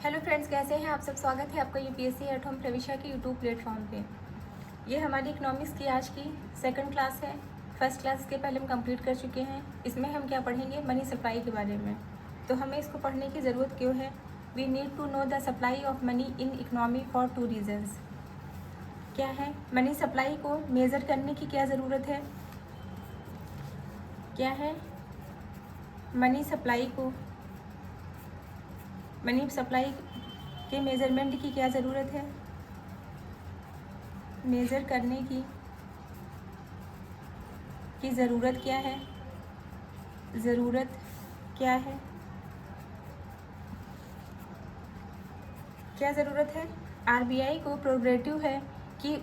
Hello friends, कैसे हैं आप सब। स्वागत है आपका यूपीएससी एट होम प्रविशा के यूट्यूब प्लेटफॉर्म पे। ये हमारी इकोनॉमिक्स की आज की सेकंड क्लास है। फर्स्ट क्लास के पहले हम कंप्लीट कर चुके हैं। इसमें हम क्या पढ़ेंगे, मनी सप्लाई के बारे में। तो हमें इसको पढ़ने की ज़रूरत क्यों है। We need to know the supply of money in economy for two reasons. क्या है, मनी सप्लाई को मेज़र करने की क्या ज़रूरत है। क्या है, मनी सप्लाई के मेज़रमेंट की क्या ज़रूरत है। मेज़र करने की ज़रूरत क्या है। ज़रूरत क्या है, क्या ज़रूरत है। आरबीआई को प्रोग्रेटिव है कि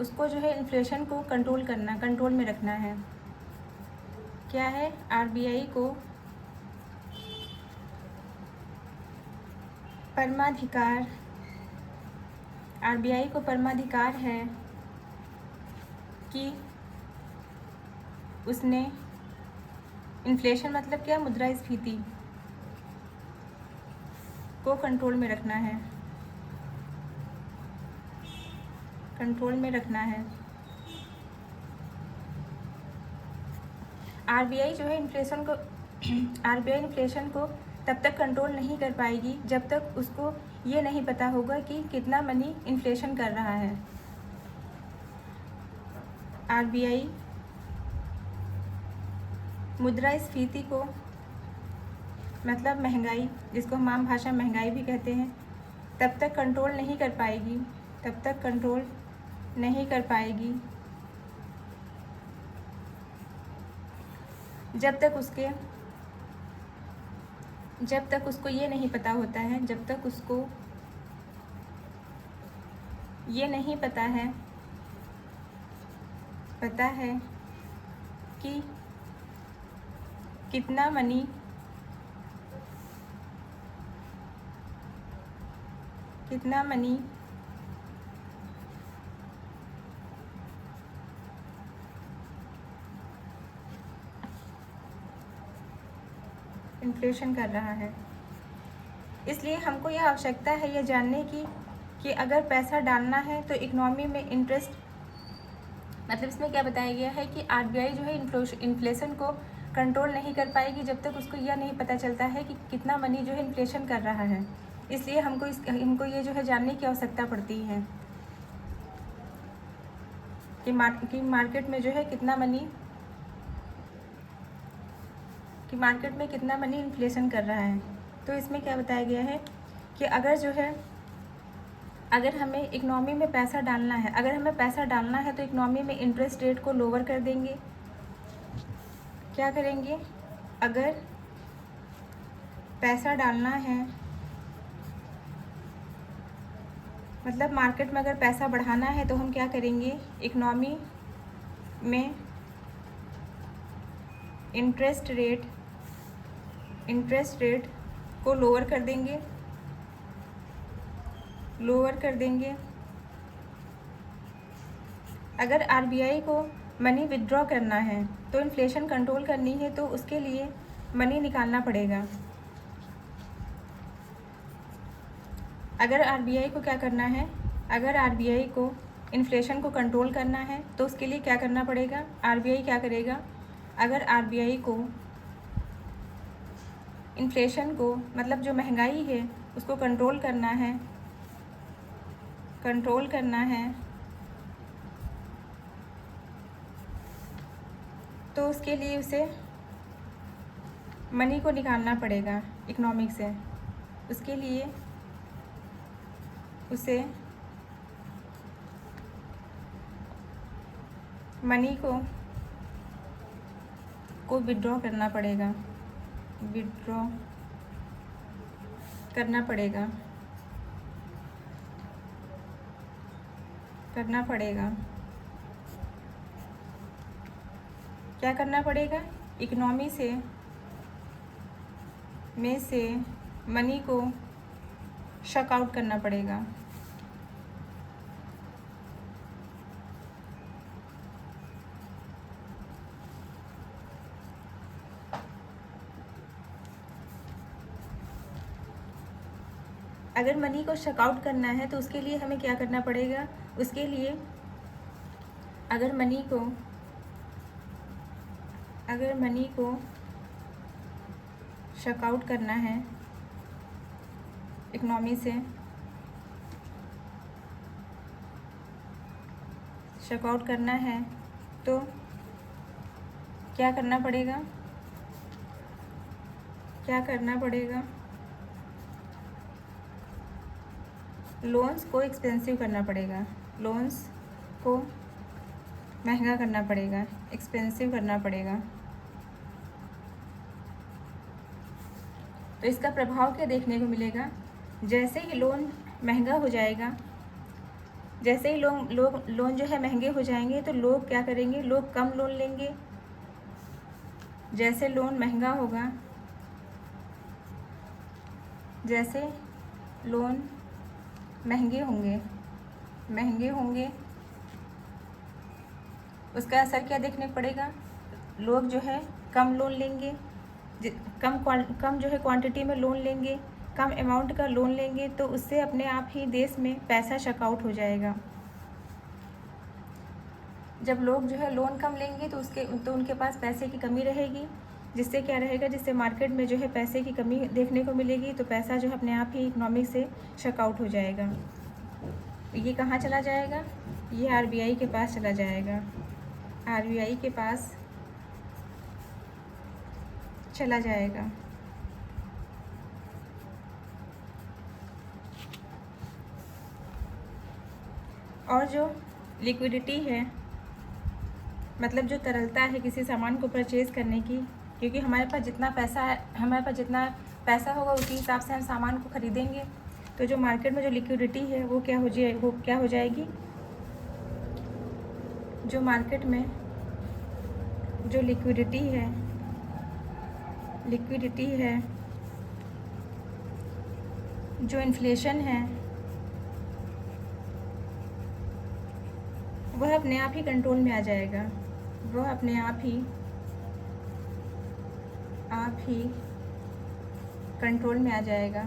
उसको जो है इन्फ्लेशन को कंट्रोल में रखना है। क्या है, आरबीआई को परमाधिकार है कि उसने इन्फ्लेशन मतलब क्या, मुद्रास्फीति को कंट्रोल में रखना है। आरबीआई जो है इन्फ्लेशन को तब तक कंट्रोल नहीं कर पाएगी जब तक उसको ये नहीं पता होगा कि कितना मनी इन्फ्लेशन कर रहा है। आरबीआई मुद्रास्फीति को मतलब महंगाई, जिसको हम आम भाषा में महंगाई भी कहते हैं, तब तक कंट्रोल नहीं कर पाएगी जब तक उसको ये नहीं पता होता है, जब तक उसको ये नहीं पता है कि कितना मनी इन्फ्लेशन कर रहा है। इसलिए हमको यह आवश्यकता है यह जानने की कि अगर पैसा डालना है तो इकोनॉमी में इंटरेस्ट, मतलब इसमें क्या बताया गया है कि आरबीआई जो है इन्फ्लेशन को कंट्रोल नहीं कर पाएगी जब तक उसको यह नहीं पता चलता है कि कितना मनी जो है इन्फ्लेशन कर रहा है। इसलिए हमको ये जो है जानने की आवश्यकता पड़ती है कि मार्केट में जो है कितना मनी इन्फ्लेशन कर रहा है। तो इसमें क्या बताया गया है कि अगर हमें इकोनॉमी में पैसा डालना है तो इकोनॉमी में इंटरेस्ट रेट को लोअर कर देंगे। क्या करेंगे, अगर पैसा डालना है मतलब मार्केट में अगर पैसा बढ़ाना है तो हम क्या करेंगे, इकोनॉमी में इंटरेस्ट रेट को लोअर कर देंगे। अगर आरबीआई को मनी विथड्रॉ करना है तो इन्फ्लेशन कंट्रोल करनी है तो उसके लिए मनी निकालना पड़ेगा। अगर आरबीआई को क्या करना है, अगर आरबीआई को इन्फ्लेशन को कंट्रोल करना है तो उसके लिए क्या करना पड़ेगा, आरबीआई क्या करेगा, अगर आरबीआई को इन्फ्लेशन को मतलब जो महंगाई है उसको कंट्रोल करना है तो उसके लिए उसे मनी को निकालना पड़ेगा इकोनॉमिक से। उसके लिए उसे मनी को विड्रॉ करना पड़ेगा। क्या करना पड़ेगा, इकोनॉमी में से मनी को शक आउट करना पड़ेगा। अगर मनी को चेकआउट करना है तो उसके लिए हमें क्या करना पड़ेगा? उसके लिए अगर मनी को चेकआउट करना है इकनॉमी से, चेकआउट करना है तो क्या करना पड़ेगा? लोन्स को एक्सपेंसिव करना पड़ेगा, लोन्स को महंगा करना पड़ेगा, एक्सपेंसिव करना पड़ेगा। तो इसका प्रभाव क्या देखने को मिलेगा? जैसे ही लोन महंगा हो जाएगा, जैसे ही लोन जो है महंगे हो जाएंगे तो लोग क्या करेंगे? लोग कम लोन लेंगे। जैसे लोन महंगा होगा, जैसे लोन महंगे होंगे उसका असर क्या देखने को पड़ेगा? लोग जो है कम लोन लेंगे, कम जो है क्वांटिटी में लोन लेंगे, कम अमाउंट का लोन लेंगे, तो उससे अपने आप ही देश में पैसा चेकआउट हो जाएगा। जब लोग जो है लोन कम लेंगे तो उनके पास पैसे की कमी रहेगी, जिससे क्या रहेगा? जिससे मार्केट में जो है पैसे की कमी देखने को मिलेगी, तो पैसा जो है अपने आप ही इकोनॉमी से चेकआउट हो जाएगा। ये कहाँ चला जाएगा? ये आरबीआई के पास चला जाएगा, आरबीआई के पास चला जाएगा। और जो लिक्विडिटी है, मतलब जो तरलता है किसी सामान को परचेज़ करने की, क्योंकि हमारे पास जितना पैसा होगा उसी हिसाब से हम सामान को खरीदेंगे। तो जो मार्केट में जो लिक्विडिटी है वो क्या हो जाएगी? जो मार्केट में जो लिक्विडिटी है, जो इन्फ्लेशन है, वह अपने आप ही कंट्रोल में आ जाएगा, वह अपने आप ही कंट्रोल में आ जाएगा।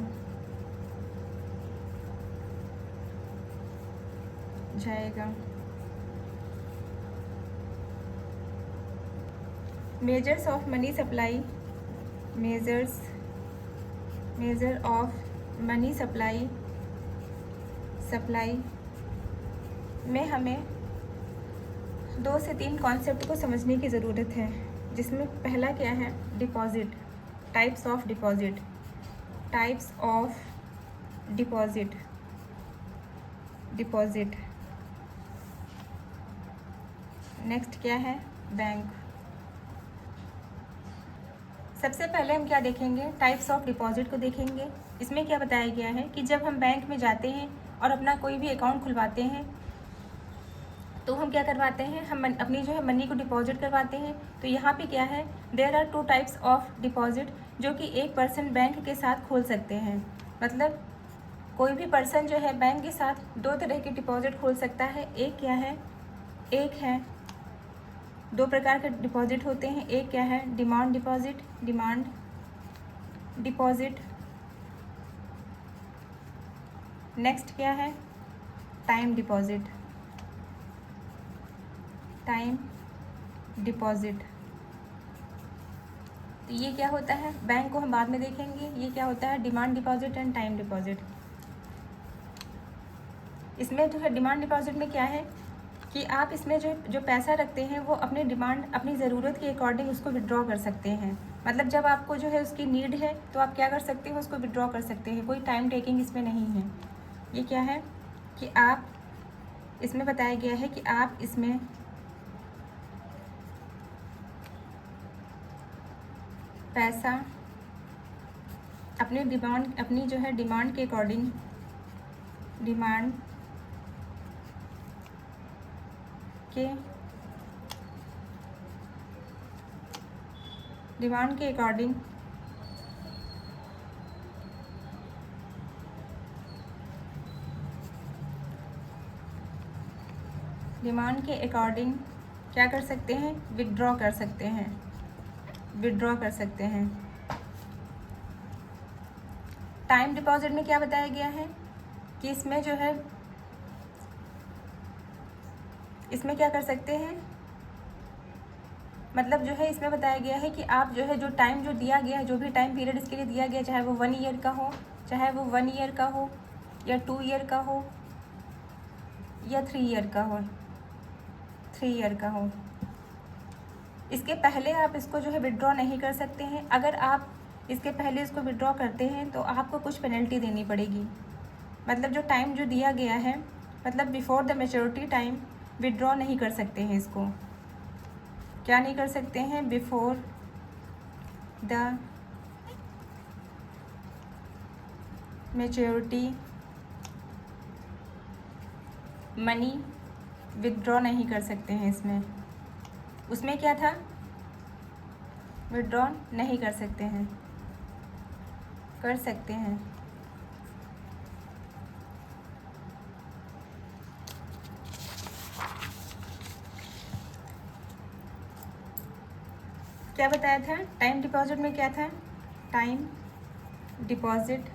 Measures of money supply, measure of money supply में हमें 2 से 3 कॉन्सेप्ट को समझने की ज़रूरत है, जिसमें पहला क्या है? Deposit, types of deposit. Next क्या है? बैंक। सबसे पहले हम क्या देखेंगे? टाइप्स ऑफ डिपॉजिट को देखेंगे। इसमें क्या बताया गया है कि जब हम बैंक में जाते हैं और अपना कोई भी अकाउंट खुलवाते हैं तो हम क्या करवाते हैं? हम अपनी जो है मनी को डिपॉजिट करवाते हैं। तो यहाँ पे क्या है? There are 2 types of deposit, जो कि एक पर्सन बैंक के साथ खोल सकते हैं। मतलब कोई भी पर्सन जो है बैंक के साथ 2 तरह के डिपॉजिट खोल सकता है। एक क्या है? एक है 2 प्रकार के डिपॉजिट होते हैं। एक क्या है? Demand deposit. नेक्स्ट क्या है? Time deposit. तो ये क्या होता है? बैंक को हम बाद में देखेंगे। ये क्या होता है? Demand deposit and time deposit. इसमें जो है डिमांड डिपॉजिट में क्या है कि आप इसमें जो पैसा रखते हैं वो अपनी ज़रूरत के अकॉर्डिंग उसको विड्रॉ कर सकते हैं। मतलब जब आपको जो है उसकी नीड है तो आप क्या कर सकते हो? उसको विड्रॉ कर सकते हैं। कोई टाइम टेकिंग इसमें नहीं है। ये क्या है कि आप इसमें बताया गया है कि आप इसमें पैसा अपनी जो है डिमांड के अकॉर्डिंग डिमांड के अकॉर्डिंग क्या कर सकते हैं? विड्रॉ कर सकते हैं। टाइम डिपॉजिट में क्या बताया गया है कि इसमें जो है, इसमें क्या कर सकते हैं, मतलब जो है इसमें बताया गया है कि आप जो है जो टाइम जो दिया गया है, जो भी टाइम पीरियड इसके लिए दिया गया, चाहे वो 1 ईयर का हो, चाहे वो 1 ईयर का हो, या 2 ईयर का हो, या 3 ईयर का हो, 3 ईयर का हो, इसके पहले आप इसको जो है विड्रॉ नहीं कर सकते हैं। अगर आप इसके पहले इसको विड्रॉ करते हैं तो आपको कुछ पेनल्टी देनी पड़ेगी। मतलब जो टाइम जो दिया गया है, मतलब before the maturity time withdraw नहीं कर सकते हैं इसको। क्या नहीं कर सकते हैं? Before the maturity money withdraw नहीं कर सकते हैं इसमें। उसमें क्या था? विड्रॉ नहीं कर सकते हैं, कर सकते हैं। क्या बताया था? टाइम डिपॉजिट में क्या था? टाइम डिपॉजिट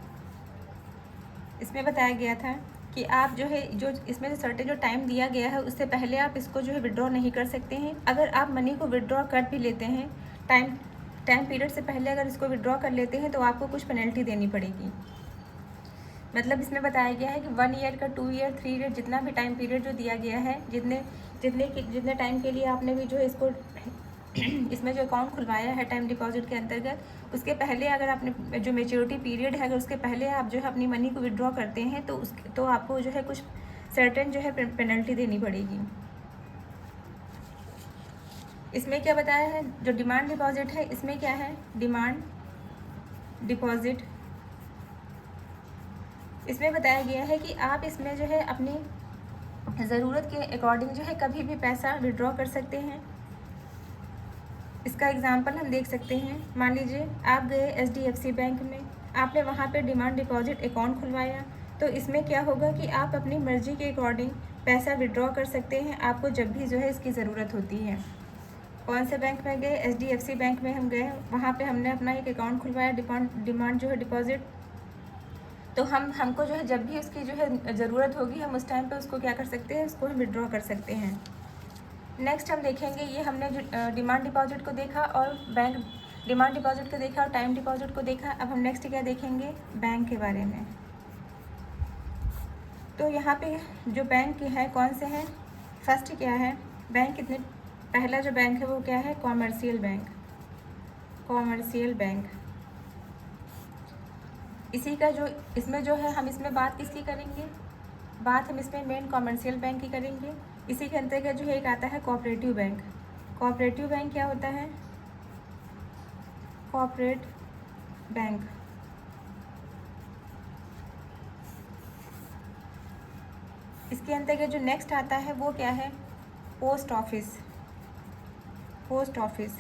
इसमें बताया गया था कि आप जो है जो इसमें जो सर्टेन जो टाइम दिया गया है उससे पहले आप इसको जो है विड्रॉ नहीं कर सकते हैं। अगर आप मनी को विड्रॉ कर भी लेते हैं, टाइम पीरियड से पहले अगर इसको विड्रॉ कर लेते हैं तो आपको कुछ पेनल्टी देनी पड़ेगी। मतलब इसमें बताया गया है कि 1 ईयर का, 2 ईयर, 3 ईयर, जितना भी टाइम पीरियड जो दिया गया है, जितने टाइम के लिए आपने भी जो है इसको इसमें जो अकाउंट खुलवाया है टाइम डिपॉजिट के अंतर्गत, उसके पहले अगर आपने जो मेच्योरिटी पीरियड है, अगर उसके पहले आप जो है अपनी मनी को विड्रॉ करते हैं तो आपको जो है कुछ सर्टेन जो है पेनल्टी देनी पड़ेगी। इसमें क्या बताया है? जो डिमांड डिपॉजिट है, इसमें क्या है? डिमांड डिपॉजिट इसमें बताया गया है कि आप इसमें जो है अपनी ज़रूरत के अकॉर्डिंग जो है कभी भी पैसा विड्रॉ कर सकते हैं। इसका एग्जांपल हम देख सकते हैं। मान लीजिए आप गए HDFC बैंक में, आपने वहाँ पे डिमांड डिपॉजिट अकाउंट खुलवाया, तो इसमें क्या होगा कि आप अपनी मर्ज़ी के अकॉर्डिंग पैसा विड्रॉ कर सकते हैं, आपको जब भी जो है इसकी ज़रूरत होती है। कौन से बैंक में गए? HDFC बैंक में हम गए, वहाँ पे हमने अपना एक अकाउंट खुलवाया डिमांड जो है डिपॉजिट। तो हमको जो है जब भी उसकी जो है ज़रूरत होगी, हम उस टाइम पे उसको क्या कर सकते हैं? उसको हम विड्रॉ कर सकते हैं। नेक्स्ट हम देखेंगे, ये हमने जो डिमांड डिपॉजिट को देखा और बैंक डिमांड डिपॉजिट को देखा और टाइम डिपॉजिट को देखा। अब हम नेक्स्ट क्या देखेंगे? बैंक के बारे में। तो यहाँ पे जो बैंक है कौन से हैं? फर्स्ट क्या है? बैंक कितने, पहला जो बैंक है वो क्या है? Commercial bank. कॉमर्शियल बैंक इसी का जो इसमें जो है, हम इसमें बात किसकी करेंगे? बात हम इसमें मेन कॉमर्शियल बैंक की करेंगे। इसी के अंतर्गत जो है एक आता है कोऑपरेटिव बैंक। कोऑपरेटिव बैंक क्या होता है? कोऑपरेट बैंक इसके अंतर्गत जो नेक्स्ट आता है वो क्या है? Post office. Post office.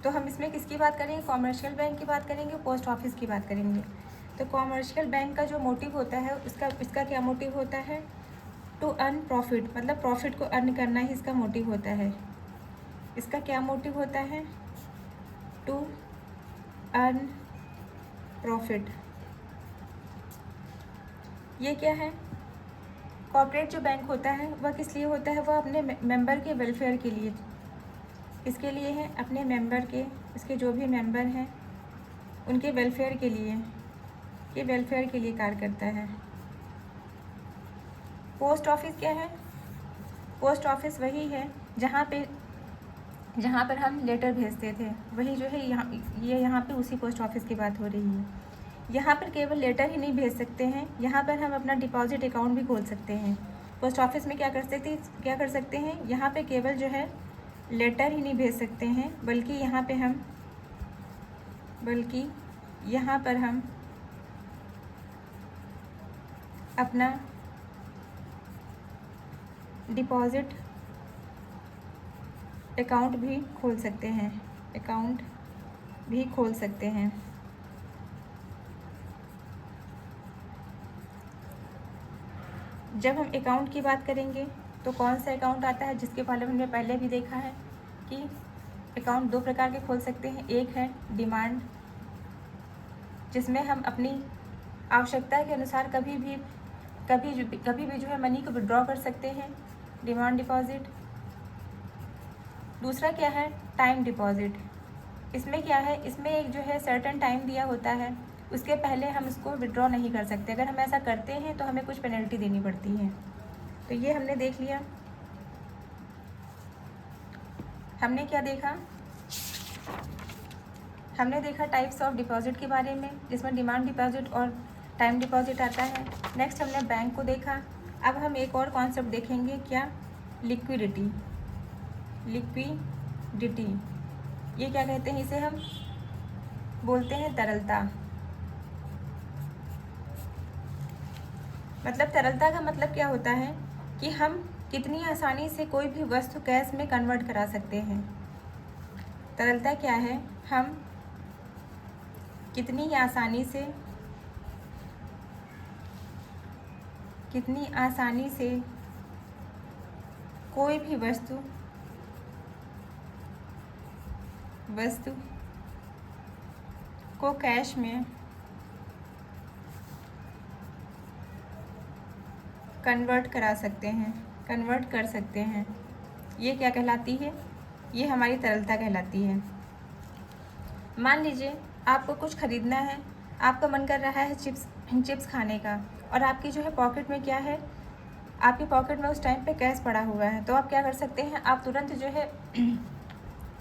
तो हम इसमें किसकी बात करेंगे? कॉमर्शियल बैंक की बात करेंगे, पोस्ट ऑफिस की बात करेंगे। तो कॉमर्शियल बैंक का जो मोटिव होता है इसका क्या मोटिव होता है? टू अर्न प्रॉफिट, मतलब प्रॉफिट को अर्न करना ही इसका मोटिव होता है। इसका क्या मोटिव होता है? To earn profit. ये क्या है? कॉर्पोरेट जो बैंक होता है वह किस लिए होता है? वह अपने मेंबर के वेलफेयर के लिए, किसके लिए है? अपने मेंबर के, इसके जो भी मेंबर हैं उनके वेलफेयर के लिए कार्य करता है। पोस्ट ऑफिस क्या है? पोस्ट ऑफिस वही है जहाँ पर हम लेटर भेजते थे, वही जो है यहाँ पे उसी पोस्ट ऑफिस की बात हो रही है। यहाँ पर केवल लेटर ही नहीं भेज सकते हैं, यहाँ पर हम अपना डिपॉजिट अकाउंट भी खोल सकते हैं। पोस्ट ऑफिस में क्या कर सकते हैं? यहाँ पे केवल जो है लेटर ही नहीं भेज सकते हैं, बल्कि यहाँ पर हम अपना डिपॉजिट अकाउंट भी खोल सकते हैं। जब हम अकाउंट की बात करेंगे तो कौन सा अकाउंट आता है, जिसके बारे में हमने पहले भी देखा है कि अकाउंट 2 प्रकार के खोल सकते हैं। एक है डिमांड, जिसमें हम अपनी आवश्यकता के अनुसार कभी भी जो है मनी को विड्रॉ कर सकते हैं, डिमांड डिपॉजिट। दूसरा क्या है, टाइम डिपॉजिट। इसमें क्या है, इसमें एक जो है सर्टेन टाइम दिया होता है, उसके पहले हम इसको विड्रॉ नहीं कर सकते। अगर हम ऐसा करते हैं तो हमें कुछ पेनल्टी देनी पड़ती है। तो ये हमने देख लिया। हमने क्या देखा, हमने देखा टाइप्स ऑफ डिपॉजिट के बारे में, जिसमें डिमांड डिपॉजिट और टाइम डिपॉजिट आता है। नेक्स्ट हमने बैंक को देखा। अब हम एक और कॉन्सेप्ट देखेंगे, क्या, लिक्विडिटी। लिक्विडिटी ये क्या कहते हैं, इसे हम बोलते हैं तरलता। मतलब तरलता का मतलब क्या होता है कि हम कितनी आसानी से कोई भी वस्तु कैश में कन्वर्ट करा सकते हैं। तरलता क्या है, हम कितनी आसानी से कोई भी वस्तु को कैश में कन्वर्ट कर सकते हैं। ये क्या कहलाती है, ये हमारी तरलता कहलाती है। मान लीजिए आपको कुछ ख़रीदना है, आपका मन कर रहा है चिप्स खाने का, और आपकी जो है पॉकेट में क्या है, आपकी पॉकेट में उस टाइम पे कैश पड़ा हुआ है। तो आप क्या कर सकते हैं, आप तुरंत जो है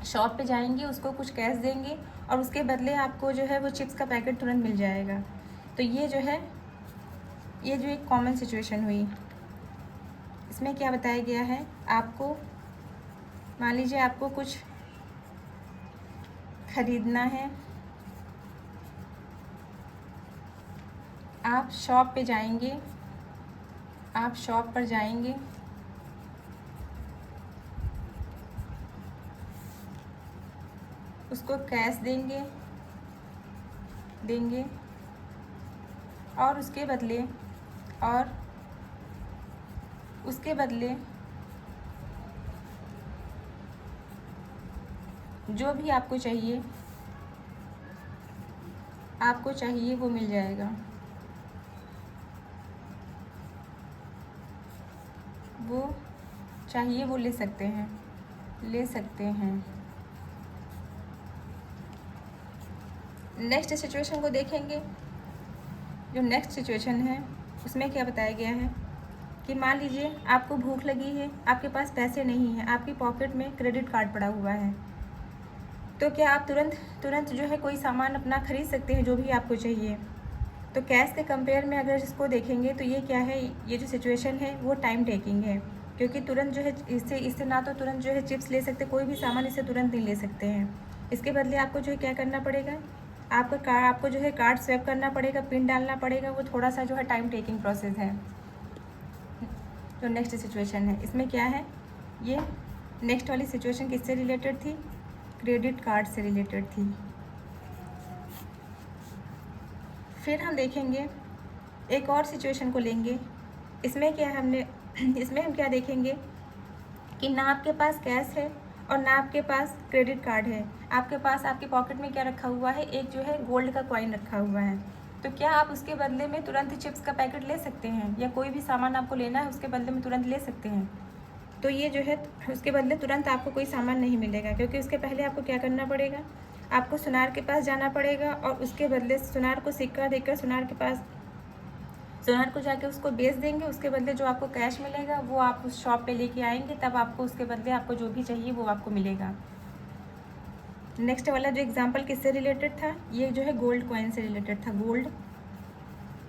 शॉप पे जाएंगे, उसको कुछ कैश देंगे और उसके बदले आपको जो है वो चिप्स का पैकेट तुरंत मिल जाएगा। तो ये जो एक कॉमन सिचुएशन हुई। इसमें क्या बताया गया है, आपको मान लीजिए आपको कुछ खरीदना है, आप शॉप पर जाएंगे, उसको कैश देंगे और उसके बदले जो भी आपको चाहिए वो मिल जाएगा। वो ले सकते हैं। नेक्स्ट सिचुएशन को देखेंगे। जो नेक्स्ट सिचुएशन है उसमें क्या बताया गया है कि मान लीजिए आपको भूख लगी है, आपके पास पैसे नहीं हैं, आपकी पॉकेट में क्रेडिट कार्ड पड़ा हुआ है। तो क्या आप तुरंत जो है कोई सामान अपना खरीद सकते हैं जो भी आपको चाहिए। तो कैश के कंपेयर में अगर इसको देखेंगे तो ये क्या है, ये जो सिचुएशन है वो टाइम टेकिंग है, क्योंकि तुरंत जो है इससे ना तो तुरंत जो है चिप्स ले सकते, कोई भी सामान इससे तुरंत नहीं ले सकते हैं। इसके बदले आपको जो है क्या करना पड़ेगा, आपको जो है कार्ड स्वैप करना पड़ेगा, पिन डालना पड़ेगा। वो थोड़ा सा जो है टाइम टेकिंग प्रोसेस है। जो नेक्स्ट सिचुएशन है इसमें क्या है, ये नेक्स्ट वाली सिचुएशन किससे रिलेटेड थी, क्रेडिट कार्ड से रिलेटेड थी। फिर हम देखेंगे एक और सिचुएशन को लेंगे। इसमें हम क्या देखेंगे कि ना आपके पास कैश है और ना आपके पास क्रेडिट कार्ड है। आपके पास आपके पॉकेट में क्या रखा हुआ है, एक जो है गोल्ड का कॉइन रखा हुआ है। तो क्या आप उसके बदले में तुरंत चिप्स का पैकेट ले सकते हैं, या कोई भी सामान आपको लेना है उसके बदले में तुरंत ले सकते हैं। तो ये जो है उसके बदले तुरंत आपको कोई सामान नहीं मिलेगा, क्योंकि उसके पहले आपको क्या करना पड़ेगा, आपको सुनार के पास जाना पड़ेगा और उसके बदले सुनार को सिक्का देकर सुनार को जाके उसको बेच देंगे। उसके बदले जो आपको कैश मिलेगा वो आप उस शॉप पे लेके आएंगे, तब आपको उसके बदले आपको जो भी चाहिए वो आपको मिलेगा। नेक्स्ट वाला जो एग्जांपल किससे रिलेटेड था, ये जो है गोल्ड कॉइन से रिलेटेड था, गोल्ड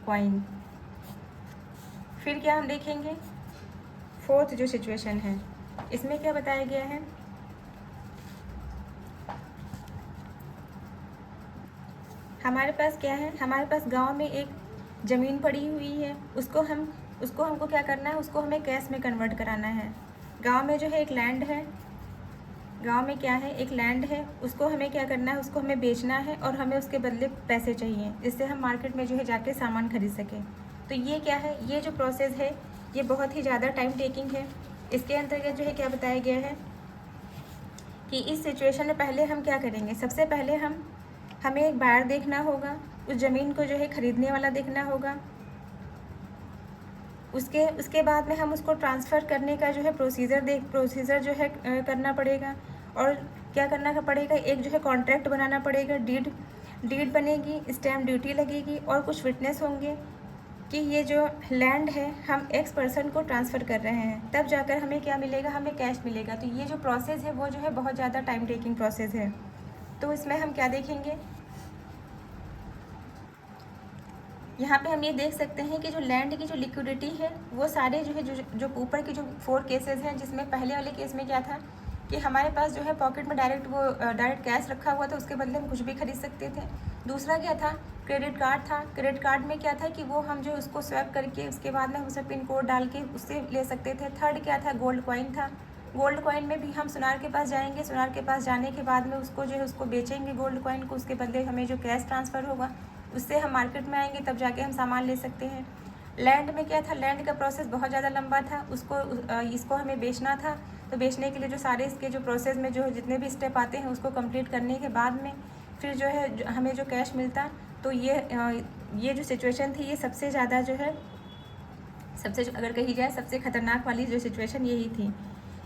कॉइन। फिर क्या हम देखेंगे, फोर्थ जो सिचुएशन है इसमें क्या बताया गया है, हमारे पास क्या है, हमारे पास गांव में एक ज़मीन पड़ी हुई है, उसको हमको क्या करना है, उसको हमें कैश में कन्वर्ट कराना है। गांव में जो है एक लैंड है, गांव में क्या है, एक लैंड है, उसको हमें क्या करना है, उसको हमें बेचना है और हमें उसके बदले पैसे चाहिए, जिससे हम मार्केट में जो है जाके सामान खरीद सकें। तो ये क्या है, ये जो प्रोसेस है ये बहुत ही ज़्यादा टाइम टेकिंग है। इसके अंतर्गत जो है क्या बताया गया है कि इस सिचुएशन में पहले हम क्या करेंगे, सबसे पहले हमें एक बायर देखना होगा, उस ज़मीन को जो है ख़रीदने वाला देखना होगा। उसके बाद में हम उसको ट्रांसफ़र करने का जो है प्रोसीजर जो है करना पड़ेगा। और क्या करना पड़ेगा, एक जो है कॉन्ट्रैक्ट बनाना पड़ेगा, डीड बनेगी, स्टैम्प ड्यूटी लगेगी और कुछ विटनेस होंगे कि ये जो लैंड है हम एक्स पर्सन को ट्रांसफ़र कर रहे हैं, तब जाकर हमें क्या मिलेगा, हमें कैश मिलेगा। तो ये जो प्रोसेस है वो जो है बहुत ज़्यादा टाइम टेकिंग प्रोसेस है। तो इसमें हम क्या देखेंगे, यहाँ पे हम ये देख सकते हैं कि जो लैंड की जो लिक्विडिटी है वो सारे जो है जो ऊपर के जो 4 केसेस हैं, जिसमें पहले वाले केस में क्या था कि हमारे पास जो है पॉकेट में डायरेक्ट कैश रखा हुआ था, उसके बदले हम कुछ भी खरीद सकते थे। दूसरा क्या था, क्रेडिट कार्ड था। क्रेडिट कार्ड में क्या था कि वो हम जो उसको स्वैप करके उसके बाद में हम उसे पिन कोड डाल के उससे ले सकते थे। थर्ड क्या था, गोल्ड कॉइन था। गोल्ड कॉइन में भी हम सुनार के पास जाएंगे, सुनार के पास जाने के बाद में उसको जो है उसको बेचेंगे गोल्ड कॉइन को, उसके बदले हमें जो कैश ट्रांसफ़र होगा उससे हम मार्केट में आएंगे, तब जाके हम सामान ले सकते हैं। लैंड में क्या था, लैंड का प्रोसेस बहुत ज़्यादा लंबा था, इसको हमें बेचना था। तो बेचने के लिए जो सारे इसके जो प्रोसेस में जो जितने भी स्टेप आते हैं उसको कंप्लीट करने के बाद में फिर जो है हमें जो कैश मिलता। तो ये जो सिचुएशन थी ये सबसे ज़्यादा जो है अगर कही जाए सबसे ख़तरनाक वाली जो सिचुएशन यही थी।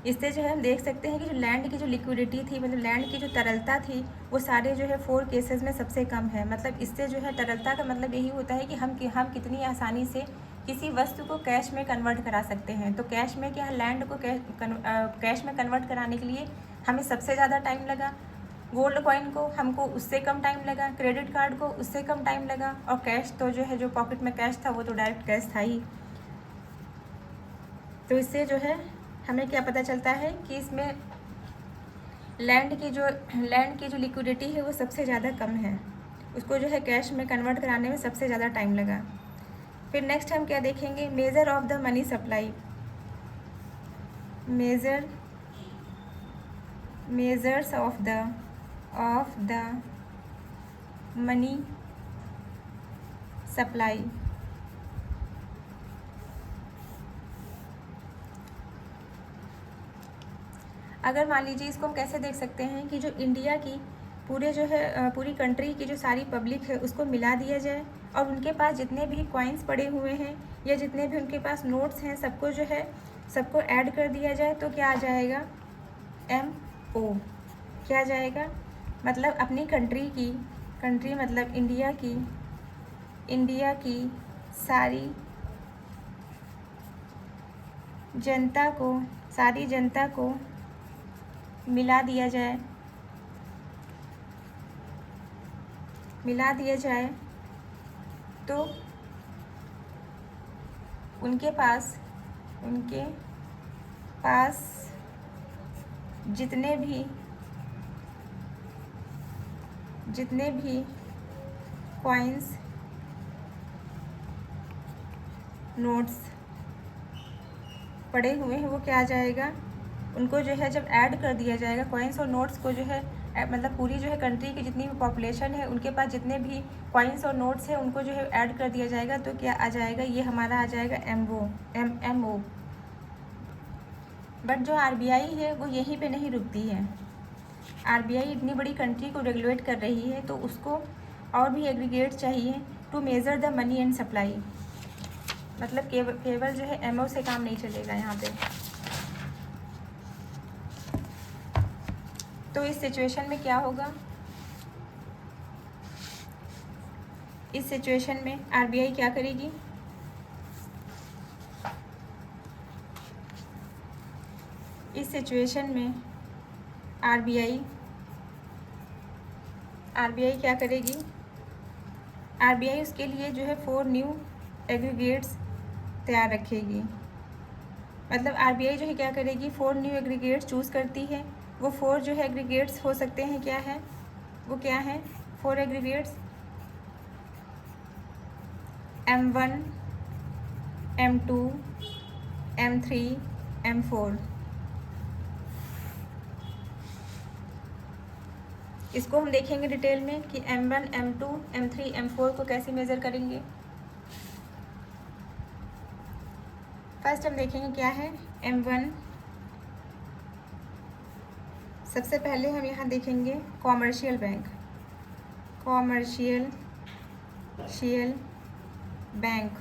इससे जो है हम देख सकते हैं कि जो लैंड की जो लिक्विडिटी थी, मतलब लैंड की जो तरलता थी, वो सारे जो है 4 केसेस में सबसे कम है। मतलब इससे जो है तरलता का मतलब यही होता है कि हम कितनी आसानी से किसी वस्तु को कैश में कन्वर्ट करा सकते हैं। तो कैश में क्या, लैंड को कैश में कन्वर्ट कराने के लिए हमें सबसे ज़्यादा टाइम लगा। गोल्ड कॉइन को हमको उससे कम टाइम लगा, क्रेडिट कार्ड को उससे कम टाइम लगा, और कैश तो जो है जो पॉकेट में कैश था वो तो डायरेक्ट कैश था ही। तो इससे जो है हमें क्या पता चलता है कि इसमें लैंड की जो लिक्विडिटी है वो सबसे ज़्यादा कम है, उसको जो है कैश में कन्वर्ट कराने में सबसे ज़्यादा टाइम लगा। फिर नेक्स्ट हम क्या देखेंगे, measure of the money supply. Measures of the money supply. अगर मान लीजिए इसको हम कैसे देख सकते हैं कि जो इंडिया की पूरी कंट्री की जो सारी पब्लिक है उसको मिला दिया जाए और उनके पास जितने भी कॉइन्स पड़े हुए हैं या जितने भी उनके पास नोट्स हैं सबको ऐड कर दिया जाए, तो क्या आ जाएगा, MO। क्या आ जाएगा, मतलब अपनी कंट्री मतलब इंडिया की सारी जनता को मिला दिया जाए तो उनके पास जितने भी कॉइन्स नोट्स पड़े हुए हैं वो क्या आ जाएगा, उनको जो है जब ऐड कर दिया जाएगा कॉइन्स और नोट्स को जो है मतलब पूरी जो है कंट्री की जितनी भी पॉपुलेशन है उनके पास जितने भी कॉइन्स और नोट्स हैं उनको जो है ऐड कर दिया जाएगा, तो क्या आ जाएगा, ये हमारा आ जाएगा MO। बट जो RBI है वो यहीं पे नहीं रुकती है। RBI इतनी बड़ी कंट्री को रेगुलेट कर रही है तो उसको और भी एग्रीगेट चाहिए to measure the money and supply. मतलब केवल जो है MO से काम नहीं चलेगा यहाँ पे। तो इस सिचुएशन में क्या होगा, इस सिचुएशन में RBI क्या करेगी, इस सिचुएशन में RBI क्या करेगी, RBI उसके लिए जो है 4 न्यू एग्रीगेट्स तैयार रखेगी। मतलब RBI जो है क्या करेगी, 4 न्यू एग्रीगेट्स चूज़ करती है। वो 4 जो है एग्रीगेट्स हो सकते हैं, क्या है वो, क्या है 4 aggregates, M1, M2, M3, M4। इसको हम देखेंगे डिटेल में कि M1, M2, M3, M4 को कैसे मेज़र करेंगे। फर्स्ट हम देखेंगे क्या है M1। सबसे पहले हम यहाँ देखेंगे कॉमर्शियल कॉमर्शियल बैंक।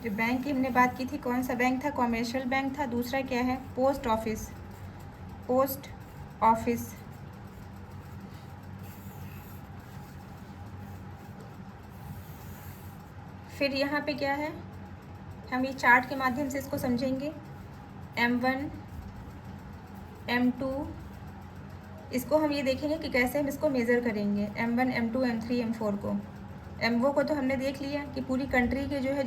जो बैंक की हमने बात की थी, कौन सा बैंक था? कॉमर्शियल बैंक था। दूसरा क्या है? Post office. Post office. फिर यहाँ पे क्या है, हम ये चार्ट के माध्यम से इसको समझेंगे। M1 M2, इसको हम ये देखेंगे कि कैसे हम इसको मेज़र करेंगे, M1 M2 M3 M4 को। M1 को तो हमने देख लिया कि पूरी कंट्री के जो है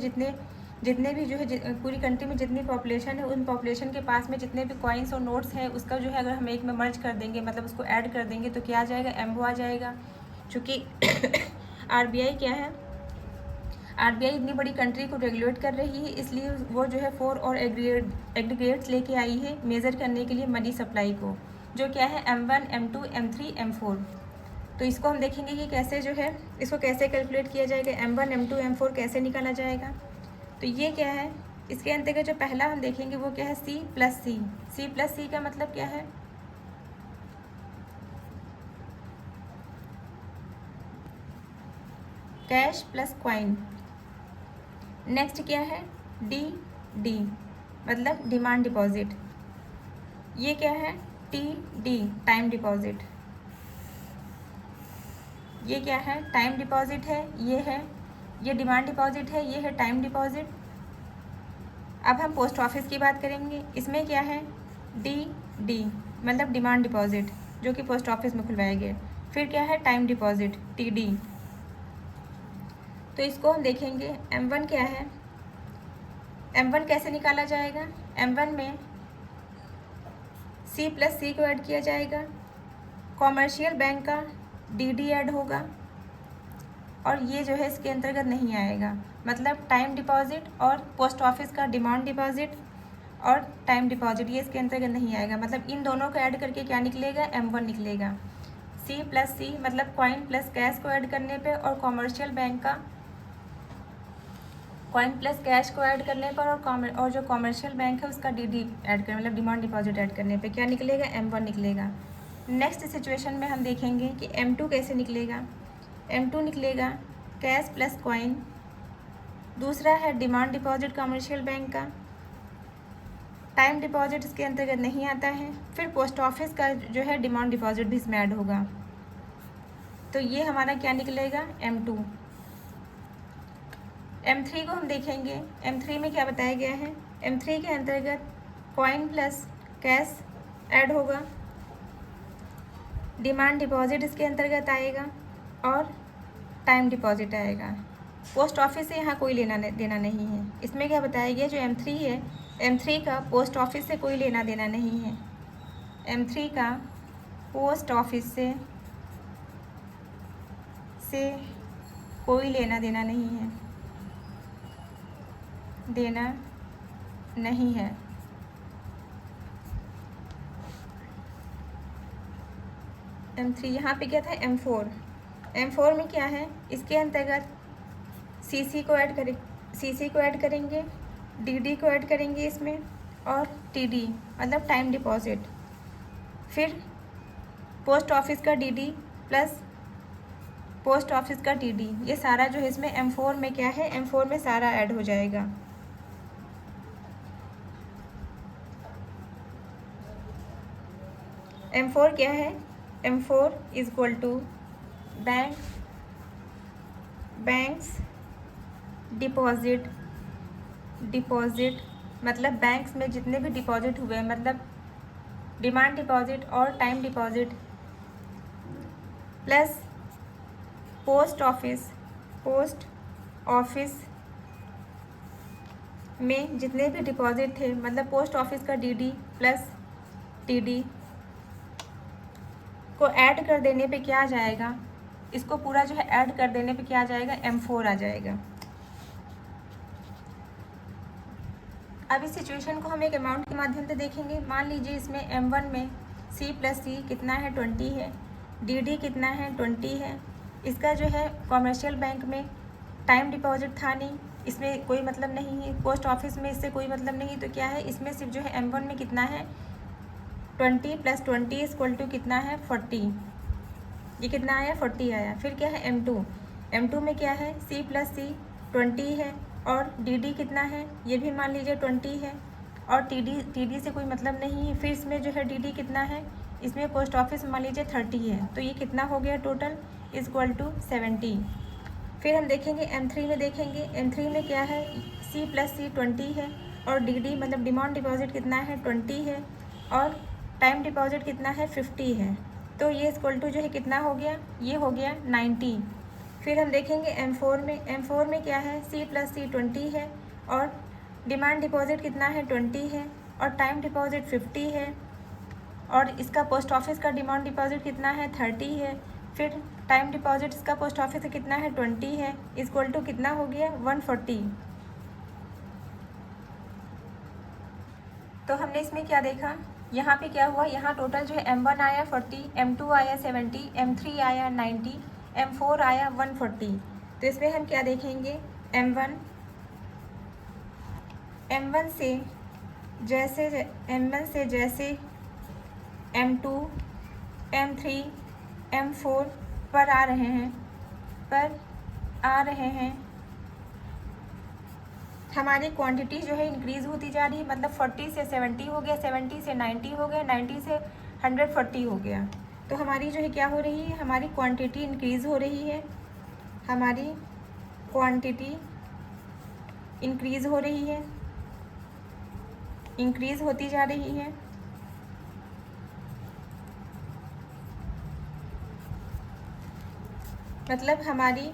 जितने भी जो है पूरी कंट्री में जितनी पॉपुलेशन है, उन पॉपुलेशन के पास में जितने भी कॉइन्स और नोट्स हैं, उसका जो है अगर हम एक में मर्ज कर देंगे, मतलब उसको ऐड कर देंगे, तो क्या आ जाएगा? M1 आ जाएगा। चूँकि RBI क्या है, RBI इतनी बड़ी कंट्री को रेगुलेट कर रही है, इसलिए वो जो है 4 और एग्रीगेट्स लेके आई है मेज़र करने के लिए मनी सप्लाई को, जो क्या है M1 M2 M3 M4। तो इसको हम देखेंगे कि कैसे जो है इसको कैसे कैलकुलेट किया जाएगा, M1 M2 M4 कैसे निकाला जाएगा। तो ये क्या है, इसके अंतर्गत जो पहला हम देखेंगे वो क्या है? C प्लस सी। C प्लस सी का मतलब क्या है? Cash plus coin. नेक्स्ट क्या है? D मतलब डिमांड डिपॉजिट। ये क्या है? TD time deposit. ये क्या है? टाइम डिपॉजिट है। ये डिमांड डिपॉजिट है, ये है टाइम डिपॉजिट। अब हम पोस्ट ऑफिस की बात करेंगे। इसमें क्या है? DD मतलब डिमांड डिपॉजिट, जो कि पोस्ट ऑफिस में खुलवाया गया। फिर क्या है? Time deposit TD। तो इसको हम देखेंगे। M1 क्या है? M1 कैसे निकाला जाएगा? M1 में C प्लस सी को ऐड किया जाएगा, कॉमर्शियल बैंक का DD ऐड होगा, और ये जो है इसके अंतर्गत नहीं आएगा। मतलब टाइम डिपॉजिट और पोस्ट ऑफिस का डिमांड डिपॉजिट और टाइम डिपॉजिट, ये इसके अंतर्गत नहीं आएगा। मतलब इन दोनों को ऐड करके क्या निकलेगा? M1 निकलेगा। C प्लस सी मतलब कॉइन प्लस कैश को ऐड करने पे, और कॉमर्शियल बैंक का कॉइन प्लस कैश को ऐड करने पर, और जो कॉमर्शियल बैंक है उसका DD ऐड करने, मतलब डिमांड डिपॉजिट ऐड करने पे क्या निकलेगा? M1 निकलेगा। नेक्स्ट सिचुएशन में हम देखेंगे कि M2 कैसे निकलेगा। M2 निकलेगा कैश प्लस कॉइन। दूसरा है डिमांड डिपॉजिट कमर्शियल बैंक का, टाइम डिपॉजिट इसके अंतर्गत नहीं आता है। फिर पोस्ट ऑफिस का जो है डिमांड डिपॉजिट भी इसमें ऐड होगा। तो ये हमारा क्या निकलेगा? M2। M3 को हम देखेंगे। M3 में क्या बताया गया है? M3 के अंतर्गत कॉइन प्लस कैश ऐड होगा, डिमांड डिपॉजिट इसके अंतर्गत आएगा, और टाइम डिपॉजिट आएगा। पोस्ट ऑफिस से यहाँ कोई लेना देना नहीं है। इसमें क्या बताया गया? जो M3 है, M3 का पोस्ट ऑफिस से कोई लेना देना नहीं है। M3 का पोस्ट ऑफिस से कोई लेना देना नहीं है, M3 यहाँ पे क्या था? M4 में क्या है? इसके अंतर्गत CC को ऐड करेंगे, DD को ऐड करेंगे इसमें, और TD मतलब टाइम डिपॉजिट। फिर पोस्ट ऑफिस का DD प्लस पोस्ट ऑफिस का TD, ये सारा जो है इसमें M4 में क्या है? M4 में सारा ऐड हो जाएगा। M4 क्या है? M4 is equal to banks deposit मतलब बैंक्स में जितने भी डिपॉजिट हुए हैं, मतलब डिमांड डिपॉजिट और time deposit, plus post office में जितने भी डिपॉजिट थे, मतलब पोस्ट ऑफिस का DD प्लस TD को ऐड कर देने पे क्या आ जाएगा? इसको पूरा जो है ऐड कर देने पे क्या आ जाएगा? M4 आ जाएगा। अब इस सिचुएशन को हम एक अमाउंट के माध्यम से देखेंगे। मान लीजिए इसमें M1 में C प्लस सी कितना है? 20 है। DD कितना है? 20 है। इसका जो है कॉमर्शियल बैंक में टाइम डिपॉजिट था नहीं, इसमें कोई मतलब नहीं है। पोस्ट ऑफिस में इससे कोई मतलब नहीं, तो क्या है? इसमें सिर्फ जो है M1 में कितना है? 20 प्लस 20 इक्वल टू कितना है? 40। ये कितना आया 40 आया। फिर क्या है M2 में क्या है C + C 20 है और DD कितना है, ये भी मान लीजिए 20 है और TD से कोई मतलब नहीं है। फिर इसमें जो है DD कितना है, इसमें पोस्ट ऑफिस मान लीजिए 30 है, तो ये कितना हो गया टोटल = 70। फिर हम देखेंगे M3 में, देखेंगे M3 में क्या है C + C 20 है और DD मतलब डिमांड डिपॉजिट कितना है 20 है और टाइम डिपॉजिट कितना है 50 है, तो ये = जो है कितना हो गया, ये हो गया 90। फिर हम देखेंगे M4 में क्या है C + C 20 है और डिमांड डिपॉजिट कितना है 20 है और टाइम डिपॉजिट 50 है और इसका पोस्ट ऑफिस का डिमांड डिपॉजिट कितना है 30 है। फिर टाइम डिपॉजिट इसका पोस्ट ऑफिस से कितना है 20 है, = कितना हो गया 140। तो हमने इसमें क्या देखा, यहाँ पे क्या हुआ, यहाँ टोटल जो है M1 आया 40, M2 आया 70, M3 आया 90, M4 आया 140। तो इसमें हम क्या देखेंगे, M1 से जैसे M2, M3, M4 पर आ रहे हैं हमारी क्वांटिटी जो है इंक्रीज़ होती जा रही है, मतलब 40 से 70 हो गया, 70 से 90 हो गया, 90 से 140 हो गया। तो हमारी जो है क्या हो रही है, हमारी क्वांटिटी इंक्रीज़ हो रही है, हमारी क्वांटिटी इंक्रीज़ हो रही है, इंक्रीज़ होती जा रही है। मतलब हमारी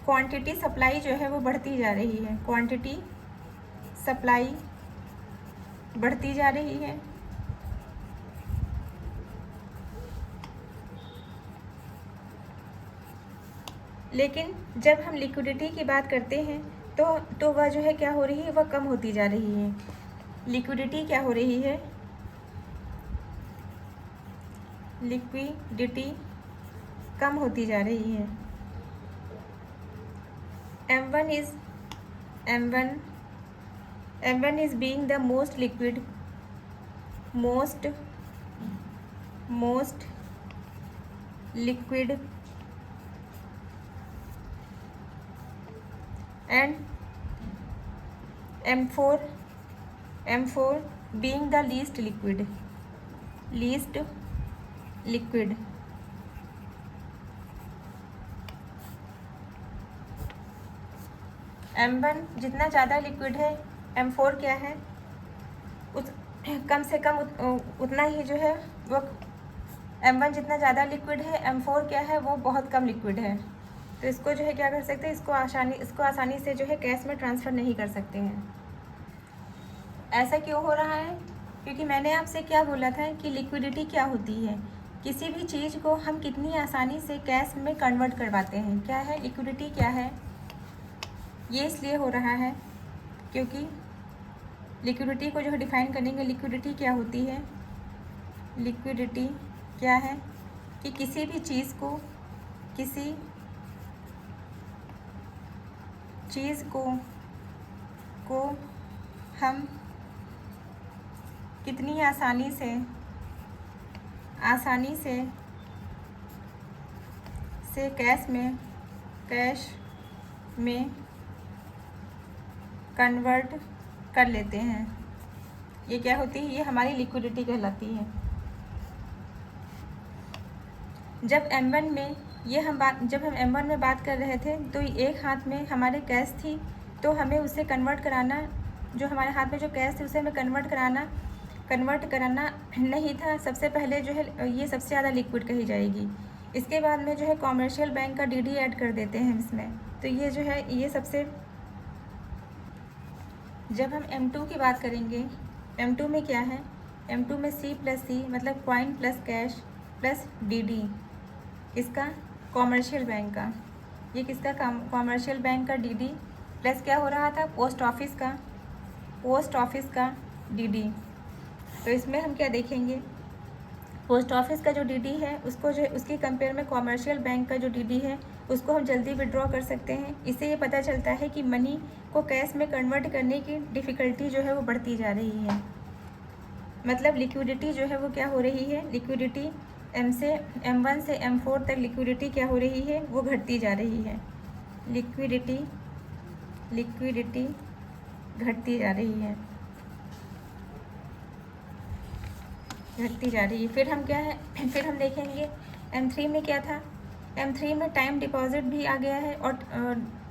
क्वांटिटी सप्लाई जो है वो बढ़ती जा रही है, क्वांटिटी सप्लाई बढ़ती जा रही है। लेकिन जब हम लिक्विडिटी की बात करते हैं तो वह जो है क्या हो रही है, वह कम होती जा रही है। लिक्विडिटी क्या हो रही है, लिक्विडिटी कम होती जा रही है। M1 is being the most liquid and M4 being the least liquid। M1 जितना ज़्यादा लिक्विड है, M4 क्या है कम से कम उतना ही जो है वो, M1 जितना ज़्यादा लिक्विड है, M4 क्या है वो बहुत कम लिक्विड है। तो इसको जो है क्या कर सकते हैं, इसको आसानी से जो है कैश में ट्रांसफ़र नहीं कर सकते हैं। ऐसा क्यों हो रहा है, क्योंकि मैंने आपसे क्या बोला था कि लिक्विडिटी क्या होती है, किसी भी चीज़ को हम कितनी आसानी से कैश में कन्वर्ट करवाते हैं, क्या है लिक्विडिटी क्या है। ये इसलिए हो रहा है क्योंकि लिक्विडिटी को जो है डिफ़ाइन करेंगे, लिक्विडिटी क्या होती है, लिक्विडिटी क्या है कि किसी भी चीज़ को हम कितनी आसानी से कैश में कन्वर्ट कर लेते हैं, ये क्या होती है, ये हमारी लिक्विडिटी कहलाती है। जब M1 में बात कर रहे थे तो एक हाथ में हमारे कैश थी, तो हमें उसे कन्वर्ट कराना, जो हमारे हाथ में जो कैश थी उसे हमें कन्वर्ट कराना नहीं था। सबसे पहले जो है ये सबसे ज़्यादा लिक्विड कही जाएगी। इसके बाद में जो है कॉमर्शियल बैंक का DD ऐड कर देते हैं इसमें, तो ये जो है ये सबसे। जब हम M2 की बात करेंगे, M2 में क्या है, M2 में C + C मतलब coin plus cash plus DD, इसका कॉमर्शियल बैंक का, ये किसका कॉमर्शियल बैंक का DD प्लस क्या हो रहा था, पोस्ट ऑफिस का DD। तो इसमें हम क्या देखेंगे, पोस्ट ऑफिस का जो DD है उसको जो उसकी कंपेयर में कॉमर्शियल बैंक का जो DD है उसको हम जल्दी विड्रॉ कर सकते हैं। इससे ये पता चलता है कि मनी को कैश में कन्वर्ट करने की डिफ़िकल्टी जो है वो बढ़ती जा रही है। मतलब लिक्विडिटी जो है वो क्या हो रही है, लिक्विडिटी M1 से M4 तक लिक्विडिटी क्या हो रही है, वो घटती जा रही है। लिक्विडिटी घटती जा रही है, घटती जा रही है। फिर हम क्या है, फिर हम देखेंगे M3 में क्या था। M3 में टाइम डिपॉजिट भी आ गया है, और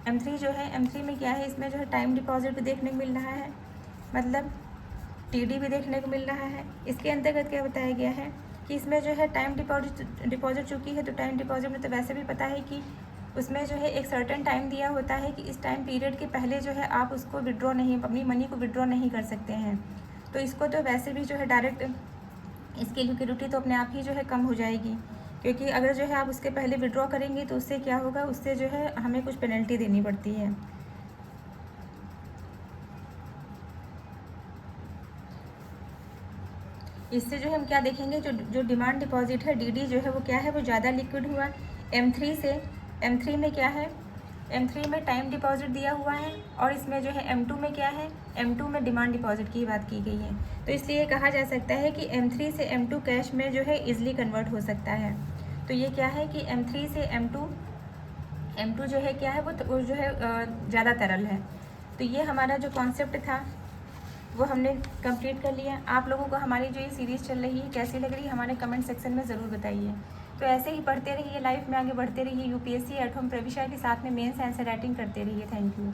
M3 जो है, M3 में क्या है, इसमें जो है टाइम डिपॉजिट भी देखने को मिल रहा है, मतलब TD भी देखने को मिल रहा है। इसके अंतर्गत क्या बताया गया है कि इसमें जो है टाइम डिपॉजिट चुकी है, तो टाइम डिपॉजिट में तो वैसे भी पता है कि उसमें जो है एक सर्टेन टाइम दिया होता है कि इस टाइम पीरियड के पहले जो है आप उसको विड्रॉ नहीं, अपनी मनी को विड्रॉ नहीं कर सकते हैं। तो इसको तो वैसे भी जो है डायरेक्ट इसकी लिक्विडिटी तो अपने आप ही जो है कम हो जाएगी, क्योंकि अगर जो है आप उसके पहले विड्रॉ करेंगे तो उससे क्या होगा, उससे जो है हमें कुछ पेनल्टी देनी पड़ती है। इससे जो है हम क्या देखेंगे, जो डिमांड डिपॉजिट है DD जो है वो क्या है, वो ज़्यादा लिक्विड हुआ M3 से। M3 में क्या है, M3 में टाइम डिपॉजिट दिया हुआ है, और इसमें जो है M2 में क्या है, M2 में डिमांड डिपॉजिट की बात की गई है। तो इसलिए कहा जा सकता है कि M3 से M2 कैश में जो है ईजिली कन्वर्ट हो सकता है। तो ये क्या है कि M3 से M2 जो है क्या है, वो जो है ज़्यादा तरल है। तो ये हमारा जो कॉन्सेप्ट था वो हमने कंप्लीट कर लिया। आप लोगों को हमारी जो ये सीरीज़ चल रही है कैसी लग रही है, हमारे कमेंट सेक्शन में ज़रूर बताइए। तो ऐसे ही पढ़ते रहिए, लाइफ में आगे बढ़ते रहिए, UPSC एट होम प्रविशा के साथ में मेंस आंसर राइटिंग करते रहिए। Thank you.